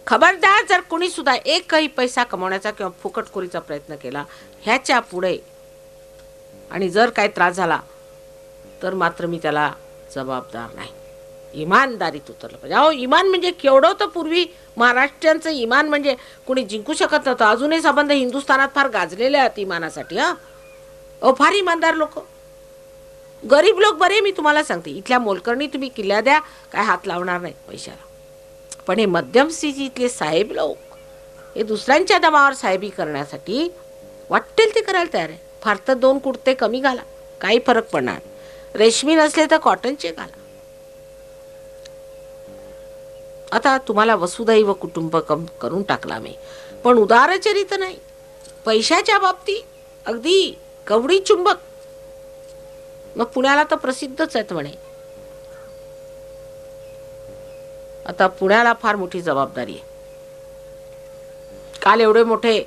A: खबरदार जर कोणी सुद्धा एकही पैसा कमवण्याचा किंवा फुकटखोरीचा प्रयत्न केला ह्याच्या पुढे, आणि जर काही त्रास झाला तर मात्र मी त्याला जबाबदार नाही. इमानदारीत उतरलं पाहिजे. इमान म्हणजे केवढं होतं पूर्वी. महाराष्ट्रांचं इमान म्हणजे कोणी जिंकू शकत नव्हतं. अजूनही संबंध हिंदुस्थानात फार गाजलेले आहेत इमानासाठी. फार इमानदार लोक. गरीब लोक बरे, मी तुम्हाला सांगते. इथल्या मोलकरणी तुम्ही किल्ल्या द्या, काय हात लावणार नाही पैशाला. पण हे मध्यम स्थितीतले साहेब लोक, हे दुसऱ्यांच्या दबावावर साहेबी करण्यासाठी वाटेल ते करायला तयार आहे. फार तर 2 कुर्ते कमी घाला, काही फरक पडणार. रेशमी नसले तर कॉटनचे घाला. आता तुम्हाला वसुधैव कुटुंबकम करून टाकला मी, पण उदारचरित नाही. पैशाच्या बाबतीत अगदी कवडी चुंबक. मग पुण्याला तर प्रसिद्धच आहेत म्हणे. आता पुण्याला फार मोठी जबाबदारी आहे. काल एवढे मोठे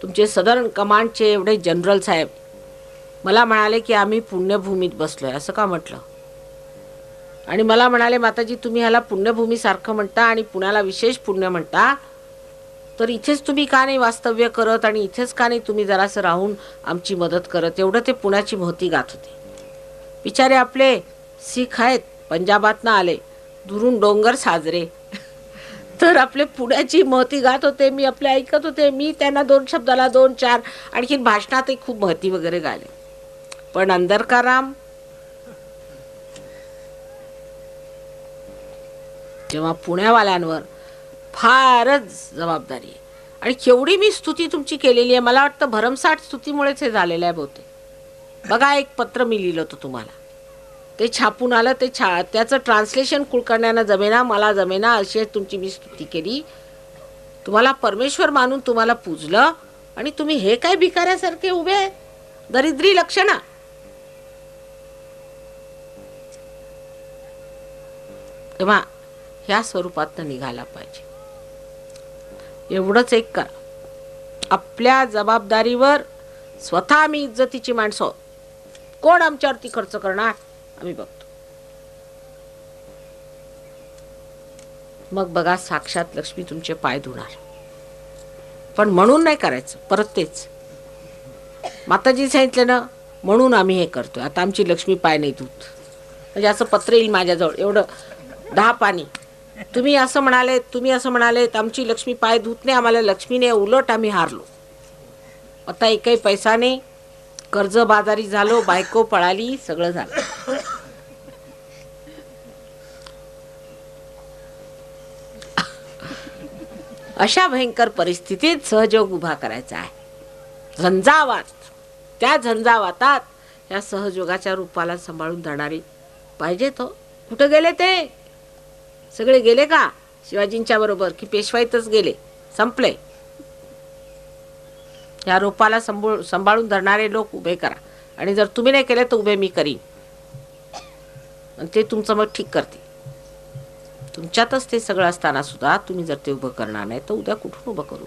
A: तुमचे सदर्न कमांडचे एवढे जनरल साहेब मला म्हणाले की आम्ही पुण्यभूमीत बसलोय. असं का म्हटलं? आणि मला म्हणाले, माताजी तुम्ही ह्याला पुण्यभूमीसारखं म्हणता आणि पुण्याला विशेष पुण्य म्हणता, तर इथेच तुम्ही का नाही वास्तव्य करत आणि इथेच का नाही तुम्ही जरासं राहून आमची मदत करत? एवढं ते पुण्याची महती गात होते. बिचारे आपले सिख आहेत, पंजाबातनं आले, दुरून डोंगर साजरे, तर आपले पुण्याची महती गात होते. मी आपले ऐकत होते. मी त्यांना 2 शब्दाला 2-4 आणखी भाषणातही खूप महती वगैरे गाले. पण अंदर का राम, तेव्हा पुण्यावाल्यांवर फारच जबाबदारी आहे. आणि केवढी मी स्तुती तुमची केलेली आहे. मला वाटतं भरमसाठ स्तुतीमुळेच हे झालेलं आहे बहुतेक. बघा, एक पत्र मी लिहिलं होतं तुम्हाला, ते छापून आलं. ते त्याचं ट्रान्सलेशन कुलकर्ण्यांना जमेना, मला जमेना, अशी तुमची मी स्तुती केली. तुम्हाला परमेश्वर मानून तुम्हाला पूजलं, आणि तुम्ही हे काय भिकाऱ्यासारखे उभे आहेत, दरिद्री लक्षणा. तेव्हा ह्या स्वरूपातनं निघाला पाहिजे. एवढंच एक करा. आपल्या जबाबदारीवर स्वतः आम्ही इज्जतीची माणसं, कोण आमच्यावरती खर्च करणार आम्ही बघतो. मग बघा, साक्षात लक्ष्मी तुमचे पाय धुणार. पण म्हणून नाही करायचं. परत तेच माताजी सांगितलं ना, म्हणून आम्ही हे करतोय. आता आमची लक्ष्मी पाय नाही धुत, म्हणजे असं पत्र येईल माझ्याजवळ एवढं 10 पानी. तुम्ही असं म्हणाले, तुम्ही असं म्हणालेत, आमची लक्ष्मी पाय धुत नाही, आम्हाला लक्ष्मीने, उलट आम्ही हारलो. आता एकही पैसा नाही, कर्जबाजारी झालो, बायको पळाली, सगळं झालं. अशा भयंकर परिस्थितीत सहयोग उभा करायचा आहे. झंझावात त्या झंझावातात या सहयोगाच्या रूपाला सांभाळून धरणारे पाहिजे. तो कुठं गेले? ते सगळे गेले का शिवाजींच्या बरोबर, की पेशवाईतच गेले? संपले. या रूपाला सांभाळून धरणारे लोक उभे करा. आणि जर तुम्ही नाही केले तर उभे मी करीन. आणि ते तुमचं मग ठीक करते. तुमच्यातच ते सगळं असताना सुद्धा तुम्ही जर ते उभं करणार नाही तर उद्या कुठून उभं करू?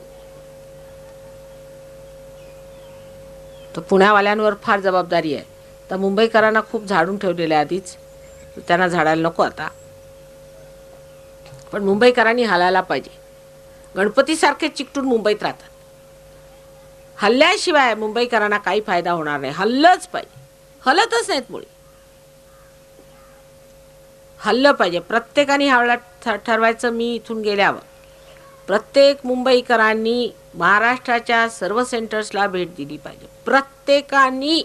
A: तर पुण्यावाल्यांवर फार जबाबदारी आहे. तर मुंबईकरांना खूप झाडून ठेवलेलं आहे आधीच, त्यांना झाडायला नको आता. पण मुंबईकरांनी हलायला पाहिजे. गणपतीसारखे चिकटून मुंबईत राहतात. हल्ल्याशिवाय मुंबईकरांना काही फायदा होणार नाही. हल्लंच पाहिजे. हलतच नाहीत मुळे. हल्लं पाहिजे. प्रत्येकाने ह्यावेळेला ठरवायचं, मी इथून गेल्यावर प्रत्येक मुंबईकरांनी महाराष्ट्राच्या सर्व सेंटर्सला भेट दिली पाहिजे. प्रत्येकानी.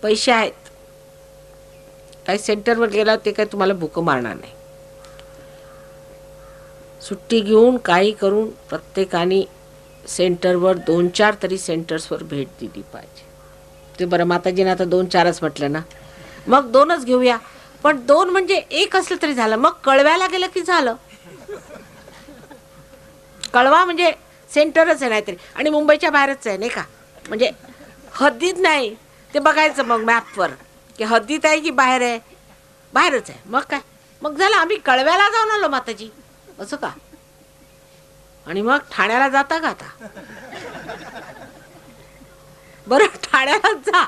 A: पैसे आहेत. काही सेंटरवर गेला ते काही तुम्हाला भूक मारणार नाही. सुट्टी घेऊन काही करून प्रत्येकाने सेंटरवर 2-4 तरी सेंटर्सवर भेट दिली पाहिजे. ते बरं माताजीने आता 2-4च म्हटलं ना, मग 2च घेऊया. पण 2 म्हणजे 1 असलं तरी झालं. मग कळव्याला गेलं की झालं. कळवा म्हणजे सेंटरच आहे नाहीतरी, आणि मुंबईच्या बाहेरच आहे नाही का, म्हणजे हद्दीत नाही. ते बघायचं मग मॅपवर की हद्दीत आहे की बाहेर आहे. बाहेरच आहे. मग काय, मग झालं. आम्ही कळव्याला जाऊन आलो माताजी, असं का? आणि मग ठाण्याला जाता का आता? बरं ठाण्याला जा,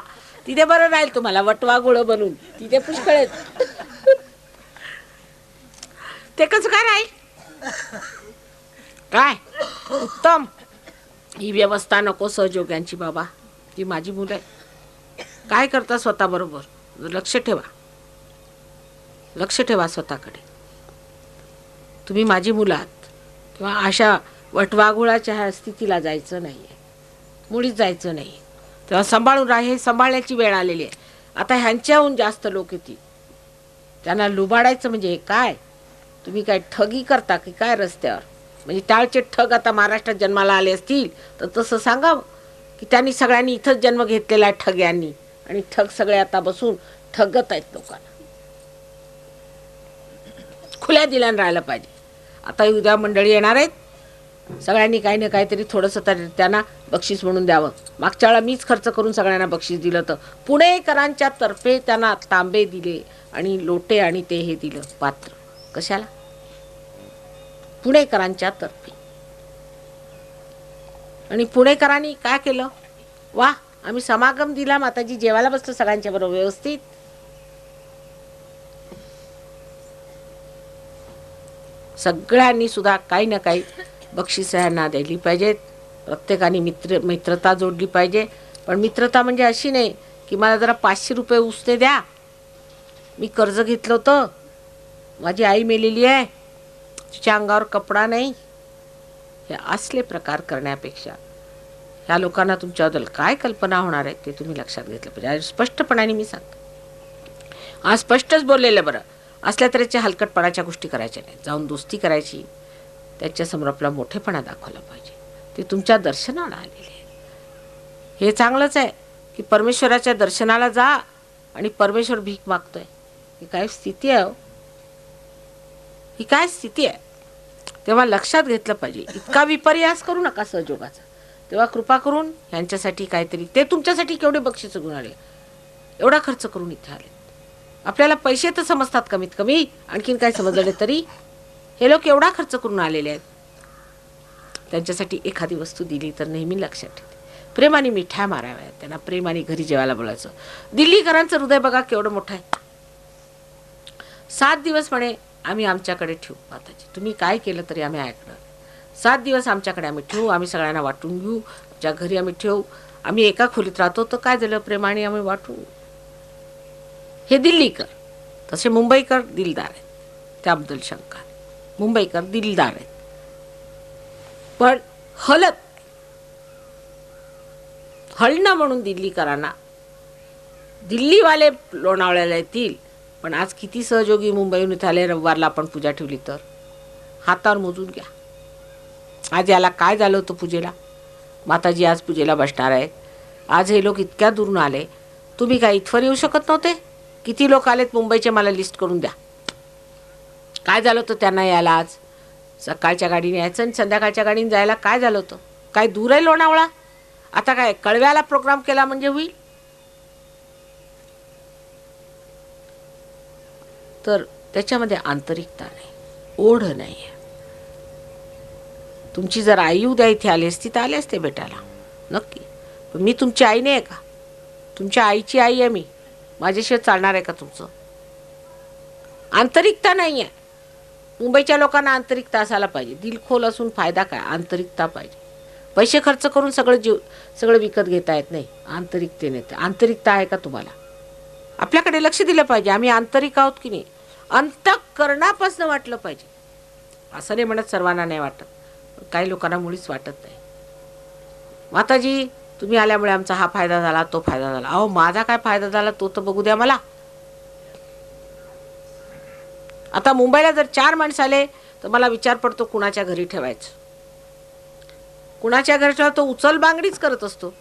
A: तिथे बरं राहील तुम्हाला वटवा गुळ बनून. तिथे पुष्कळ आहेत. ते कसं काय राहील? काय उत्तम. ही व्यवस्था नको सहयोग्यांची बाबा. ती माझी मुलं आहे. काय करता स्वतः बरोबर लक्ष ठेवा. लक्ष ठेवा स्वतःकडे. तुम्ही माझी मुलं आहात. किंवा अशा वटवागुळाच्या ह्या स्थितीला जायचं नाही आहे. मुळीच जायचं नाही. तेव्हा सांभाळून राहा. हे सांभाळण्याची वेळ आलेली आहे. आता ह्यांच्याहून जास्त लोक येतील. त्यांना लुबाडायचं म्हणजे काय? तुम्ही काय ठगी करता की काय रस्त्यावर? म्हणजे टाळचे ठग आता महाराष्ट्रात जन्माला आले असतील तर तसं सांगावं की त्यांनी सगळ्यांनी इथंच जन्म घेतलेला आहे ठग्यांनी, आणि ठग सगळे आता बसून ठगत आहेत लोकांना. खुल्या दिल्यानं राहायला पाहिजे. आता उद्या मंडळी येणार आहेत. सगळ्यांनी काही ना काहीतरी थोडंसं तर त्यांना बक्षीस म्हणून द्यावं. मागच्या वेळा मीच खर्च करून सगळ्यांना बक्षीस दिलं. तर पुणेकरांच्या तर्फे त्यांना तांबे दिले आणि लोटे आणि ते हे दिलं पात्र. कशाला? पुणेकरांच्या तर्फे. आणि पुणेकरांनी काय केलं? वा, आम्ही समागम दिला. माताजी जेवायला बसतो सगळ्यांच्या बरोबर व्यवस्थित. सगळ्यांनी सुद्धा काही ना काही बक्षिसं ह्यांना द्यायली पाहिजेत. प्रत्येकाने मित्रता जोडली पाहिजे. पण मित्रता म्हणजे अशी नाही की मला जरा 500 रुपये उसने द्या, मी कर्ज घेतलं होतं, माझी आई मेलेली आहे, तिच्या अंगावर कपडा नाही. हे असले प्रकार करण्यापेक्षा ह्या लोकांना तुमच्याबद्दल काय कल्पना होणार आहे ते तुम्ही लक्षात घेतलं पाहिजे. आज स्पष्टपणाने मी सांगतो. आज स्पष्टच बोललेलं बरं. असल्या तऱ्हेच्या हलकटपणाच्या गोष्टी करायच्या नाही. जाऊन दोस्ती करायची. त्याच्यासमोर आपला मोठेपणा दाखवला पाहिजे. ते तुमच्या दर्शनाला आलेले आहे. हे चांगलंच आहे की परमेश्वराच्या दर्शनाला जा आणि परमेश्वर भीक मागतोय. ही काय स्थिती आहे? ही काय स्थिती आहे? तेव्हा लक्षात घेतलं पाहिजे. इतका विपर्यास करू नका सहयोगाचा. तेव्हा कृपा करून यांच्यासाठी काहीतरी, ते तुमच्यासाठी केवढे बक्षीस घेऊन आले, एवढा खर्च करून इथे आले. आपल्याला पैसे तर समजतात कमीत कमी, आणखीन काय समजले तरी. हे लोक एवढा खर्च करून आलेले आहेत. त्यांच्यासाठी एखादी वस्तू दिली तर नेहमी लक्षात ठेवते. प्रेमाने मिठ्या माराव्या, त्यांना प्रेमाने घरी जेवायला बोलायचं. दिल्लीकरांचं हृदय बघा केवढं मोठं आहे. 7 दिवस म्हणे आम्ही आमच्याकडे ठेवू. माताजी तुम्ही काय केलं तरी आम्ही ऐकणार. 7 दिवस आमच्याकडे आम्ही ठेवू. आम्ही सगळ्यांना वाटून घेऊ. आमच्या घरी आम्ही ठेवू. आम्ही एका खोलीत राहतो तर काय झालं, प्रेमाने आम्ही वाटू. हे दिल्लीकर. तसे मुंबईकर दिलदार आहेत, त्याबद्दल शंका. मुंबईकर दिलदार आहेत पण हलत. हलणं म्हणून दिल्लीकरांना, दिल्लीवाले लोणावळ्याला येतील. पण आज किती सहयोगी मुंबईहून इथे आले. रविवारला आपण पूजा ठेवली तर हातावर मोजून घ्या. आज याला काय झालं होतं पूजेला. माताजी आज पूजेला बसणार आहेत, आज हे लोक इतक्या दुरून आले, तुम्ही काय इथवर येऊ शकत नव्हते? किती लोक आलेत मुंबईचे, मला लिस्ट करून द्या. काय झालं होतं त्यांना यायला? आज सकाळच्या गाडीने यायचं आणि संध्याकाळच्या गाडीने जायला काय झालं होतं? काय दूर आहे लोणावळा? आता काय कळव्याला प्रोग्राम केला म्हणजे होईल? तर त्याच्यामध्ये आंतरिकता नाही, ओढ नाही आहे. तुमची जर आई उद्या इथे आली असती तर आले असते भेटायला नक्की, पण मी तुमची आई नाही आहे का? तुमच्या आईची आई आहे मी, माझ्याशिवाय चालणार आहे का तुमचं? आंतरिकता नाही आहे. मुंबईच्या लोकांना आंतरिकता असायला पाहिजे. दिलखोल असून फायदा काय? आंतरिकता पाहिजे. पैसे खर्च करून सगळं विकत घेता येत नाही, आंतरिकतेने. आंतरिकता आहे का तुम्हाला? आपल्याकडे लक्ष दिलं पाहिजे. आम्ही आंतरिक आहोत की नाही, अंतःकरणापासून वाटलं पाहिजे. असं नाही म्हणत सर्वांना नाही वाटत, काही लोकांना मुळीच वाटत नाही. माताजी तुम्ही आल्यामुळे आमचा हा फायदा झाला, तो फायदा झाला. अहो माझा काय फायदा झाला तो तर बघू द्या मला. आता मुंबईला जर 4 माणसं आले तर मला विचार पडतो कुणाच्या घरी ठेवायचं. कुणाच्या घरी ठेवा तो उचल बांगडीच करत असतो.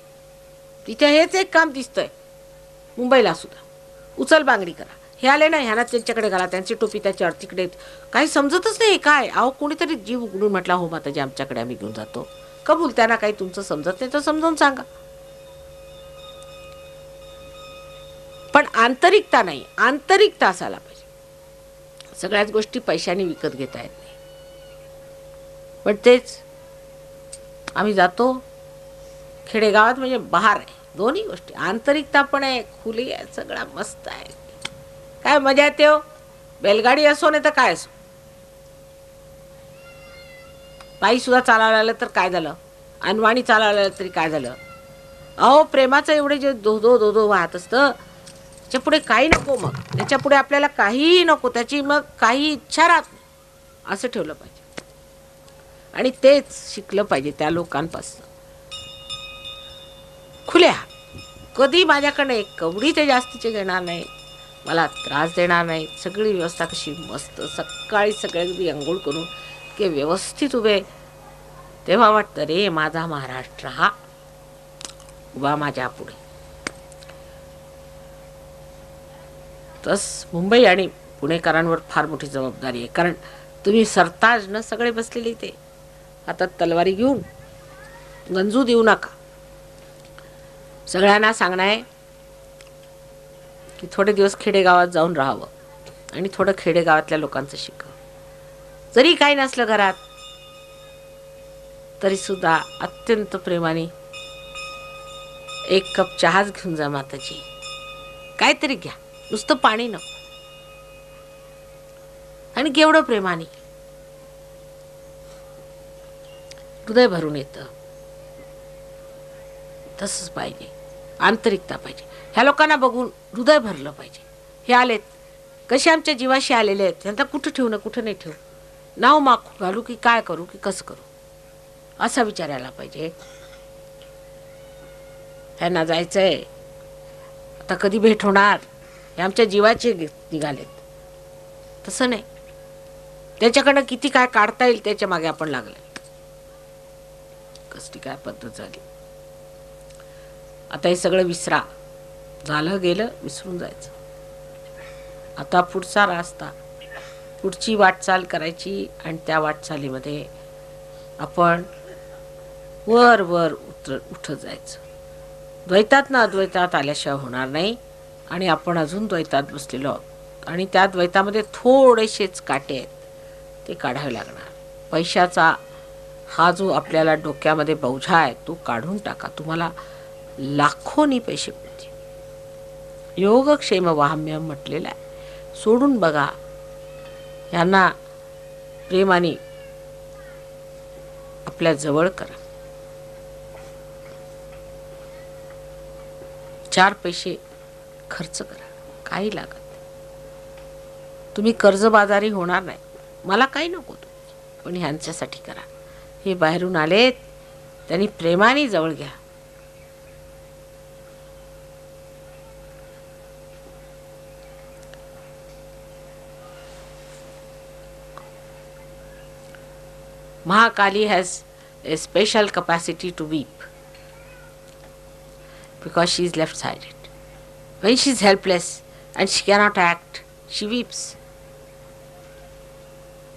A: तिथे हेच एक काम दिसतंय मुंबईला सुद्धा, उचल बांगडी करा. हे आले ना, ह्याला त्यांच्याकडे घाला, त्यांची टोपी त्याच्यावर तिकडे, काही समजतच नाही काय. अहो कोणीतरी जीव उघडून म्हटला हो माताजी आमच्याकडे, आम्ही घेऊन जातो. कबूल. त्यांना काही तुमचं समजत नाही तर समजावून सांगा. पण आंतरिकता नाही, आंतरिकता असायला पाहिजे. सगळ्याच गोष्टी पैशाने विकत घेता येत नाही. पण तेच आम्ही जातो खेडेगावात म्हणजे बहार आहे, दोन्ही गोष्टी. आंतरिकता पण आहे, खुली आहे, सगळा मस्त आहे. काय मजा येते हो. बैलगाडी असो नाही तर काय असो, पायी सुद्धा चालायला आलं तर काय झालं, अनवाणी चालायला आलं तरी काय झालं. अहो प्रेमाचं एवढे जे धो वाहत असतं, त्याच्या पुढे काही नको. मग त्याच्या पुढे आपल्याला काहीही नको, त्याची मग काही इच्छा राहत नाही, असं ठेवलं पाहिजे. आणि तेच शिकलं पाहिजे त्या लोकांपासून. खुल्या, कधी माझ्याकडे एक कवडी ते जास्तीचे घेणार नाही, मला त्रास देणार नाही. सगळी व्यवस्था कशी मस्त, सकाळी सगळे अंघोळ करून की व्यवस्थित उभे, तेव्हा वाटतं रे माझा महाराष्ट्र हा उभा माझ्या पुढे. तस मुंबई आणि पुणेकरांवर फार मोठी जबाबदारी आहे. कारण तुम्ही सरताज न सगळे बसलेले इथे, हातात तलवारी घेऊन गंजू देऊ नका. सगळ्यांना सांगणं आहे की थोडे दिवस खेडेगावात जाऊन राहावं आणि थोडं खेडेगावातल्या लोकांचं शिकावं. जरी काही नसलं घरात तरी सुद्धा अत्यंत प्रेमाने एक कप चहाच घेऊन जा माताजी, काहीतरी घ्या, नुसतं पाणी नको. आणि केवढं प्रेमाने, हृदय भरून येतं. तसंच पाहिजे, आंतरिकता पाहिजे. ह्या लोकांना बघून हृदय भरलं पाहिजे. हे आलेत कसे आमच्या जीवाशी आलेले आहेत, त्यांना कुठं ठेवू ना कुठं नाही ठेवू, नाव मागू घालू की काय करू की कसं करू, असा विचार यायला पाहिजे. ह्यांना जायचंय, आता कधी भेट होणार, हे आमच्या जीवाचे निघालेत. तसं नाही, त्याच्याकडनं किती काय काढता येईल त्याच्या मागे आपण लागले. कसली काय पद्धत झाली. आता हे सगळं विसरा, झालं गेलं, विसरून जायचं. आता पुढचा रास्ता, पुढची वाटचाल करायची. आणि त्या वाटचालीमध्ये आपण वर वर उठत जायचं. द्वैतात ना अद्वैतात आल्याशिवाय होणार नाही. आणि आपण अजून द्वैतात बसलेलो आहोत आणि त्या द्वैतामध्ये थोडेसेच काटे आहेत, ते काढावे लागणार. पैशाचा हा जो आपल्याला डोक्यामध्ये बोझा आहे तो काढून टाका. तुम्हाला लाखोनी पैसे मिळतील. योगक्षेम वाहम्यम म्हटलेलं आहे. सोडून बघा. यांना प्रेमाने आपल्या जवळ करा. 4 पैसे खर्च करा, काही लागत. तुम्ही कर्जबाजारी होणार नाही. मला काही नको पण ह्यांच्यासाठी करा. हे बाहेरून आलेत, त्यांनी प्रेमाने जवळ घ्या. Mahakali has a special capacity to weep. because she is left-sided. When she is helpless and she cannot act, she weeps.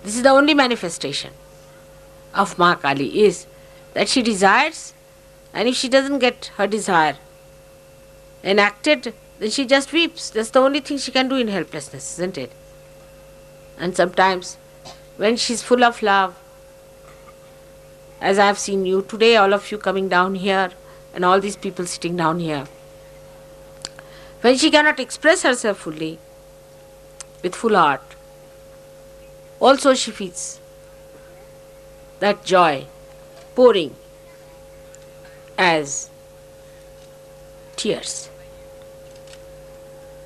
A: This is the only manifestation of Mahakali, is that she desires, and if she doesn't get her desire enacted, then she just weeps. That's the only thing she can do in helplessness, isn't it? And sometimes when she's full of love, as I have seen you today, all of you coming down here, and all these people sitting down here, when she cannot express herself fully, with full heart, also she feels that joy pouring as tears.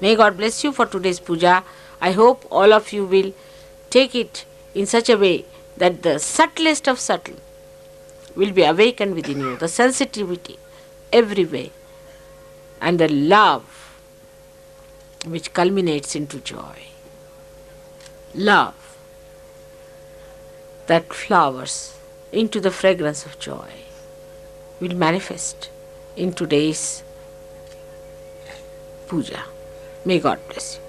A: May God bless you for today's puja. I hope all of you will take it in such a way that the subtlest of subtle will be awakened within you, the sensitivity everywhere, and the love which culminates into joy. Love that flowers into the fragrance of joy will manifest in today's puja. May God bless you.